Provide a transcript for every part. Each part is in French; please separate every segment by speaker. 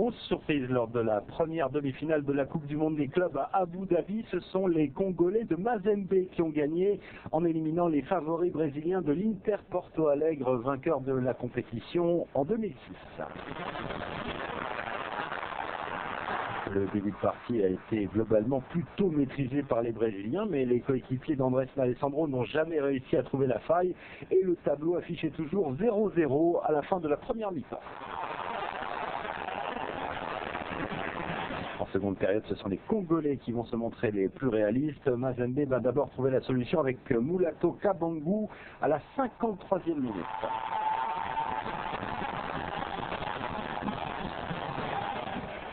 Speaker 1: grosse surprise lors de la première demi-finale de la Coupe du Monde des clubs à Abu Dhabi. Ce sont les Congolais de Mazembe qui ont gagné en éliminant les favoris brésiliens de l'Inter Porto Alegre, vainqueur de la compétition en 2006. Le début de partie a été globalement plutôt maîtrisé par les Brésiliens, mais les coéquipiers d'Andrés Alessandro n'ont jamais réussi à trouver la faille et le tableau affichait toujours 0-0 à la fin de la première mi-temps. En seconde période, ce sont les Congolais qui vont se montrer les plus réalistes. Mazembe va d'abord trouver la solution avec Moulato Kabangu à la 53e minute.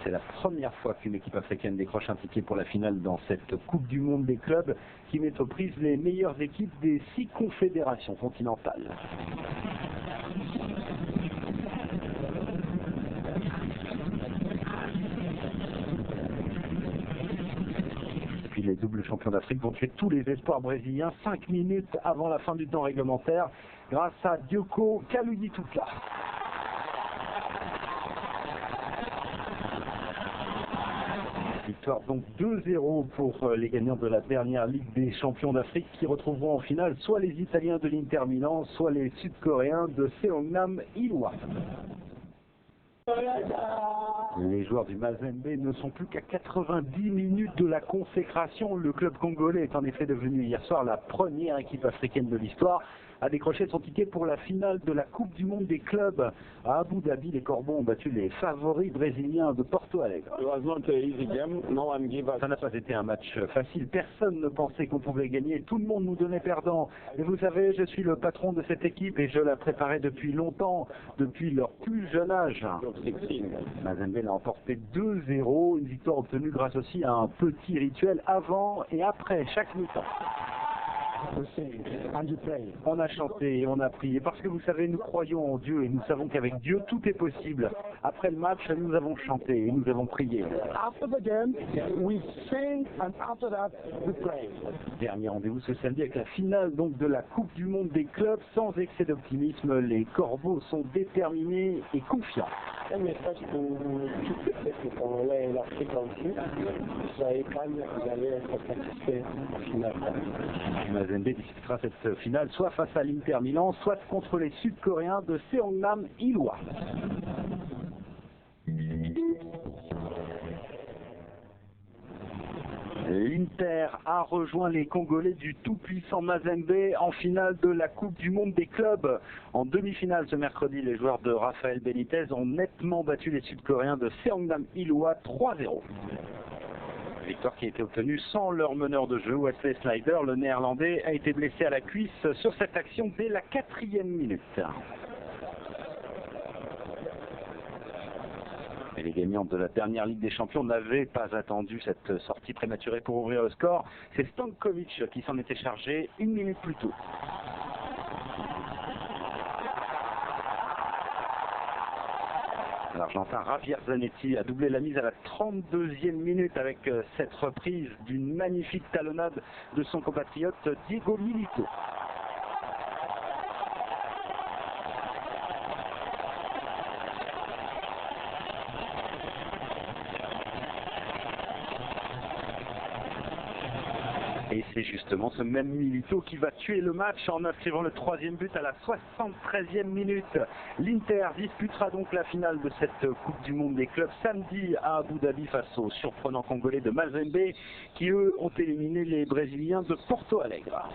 Speaker 1: C'est la première fois qu'une équipe africaine décroche un ticket pour la finale dans cette Coupe du Monde des clubs qui met aux prises les meilleures équipes des 6 confédérations continentales. Puis les doubles champions d'Afrique vont tuer tous les espoirs brésiliens 5 minutes avant la fin du temps réglementaire grâce à Dioko Kaludituka. Victoire donc 2-0 pour les gagnants de la dernière Ligue des champions d'Afrique qui retrouveront en finale soit les Italiens de l'Inter Milan, soit les Sud-Coréens de Seongnam Ilhwa. Les joueurs du Mazembe ne sont plus qu'à 90 minutes de la consécration. Le club congolais est en effet devenu hier soir la première équipe africaine de l'histoire à décrocher son ticket pour la finale de la Coupe du Monde des clubs. À Abu Dhabi, les Corbeaux ont battu les favoris brésiliens de Porto Alegre. Ça n'a pas été un match facile. Personne ne pensait qu'on pouvait gagner. Tout le monde nous donnait perdant. Et vous savez, je suis le patron de cette équipe et je la préparais depuis longtemps, depuis leur plus jeune âge. Mazembe l'a emporté 2-0, une victoire obtenue grâce aussi à un petit rituel avant et après chaque mi-temps. On a chanté et on a prié parce que vous savez, nous croyons en Dieu et nous savons qu'avec Dieu tout est possible. Après le match, nous avons chanté et nous avons prié. Dernier rendez-vous ce samedi avec la finale donc de la Coupe du Monde des clubs. Sans excès d'optimisme, les Corbeaux sont déterminés et confiants.
Speaker 2: Un message pour tous les Congolais et l'Afrique entière. Soyez calmes, vous allez être satisfaits au final.
Speaker 1: Mazembe disputera cette finale soit face à l'Inter Milan, soit contre les Sud-Coréens de Seongnam Ilhwa. L'Inter a rejoint les Congolais du tout-puissant Mazembe en finale de la Coupe du Monde des clubs. En demi-finale ce mercredi, les joueurs de Rafael Benitez ont nettement battu les Sud-Coréens de Seongnam Ilhwa 3-0. Victoire qui a été obtenue sans leur meneur de jeu, Wesley Sneijder. Le Néerlandais a été blessé à la cuisse sur cette action dès la 4e minute. Et les gagnants de la dernière Ligue des Champions n'avaient pas attendu cette sortie prématurée pour ouvrir le score. C'est Stankovic qui s'en était chargé 1 minute plus tôt. L'Argentin Javier Zanetti a doublé la mise à la 32e minute avec cette reprise d'une magnifique talonnade de son compatriote Diego Milito. Et c'est justement ce même Milito qui va tuer le match en inscrivant le 3e but à la 73e minute. L'Inter disputera donc la finale de cette Coupe du Monde des clubs samedi à Abu Dhabi face aux surprenants Congolais de Mazembe qui eux ont éliminé les Brésiliens de Porto Alegre.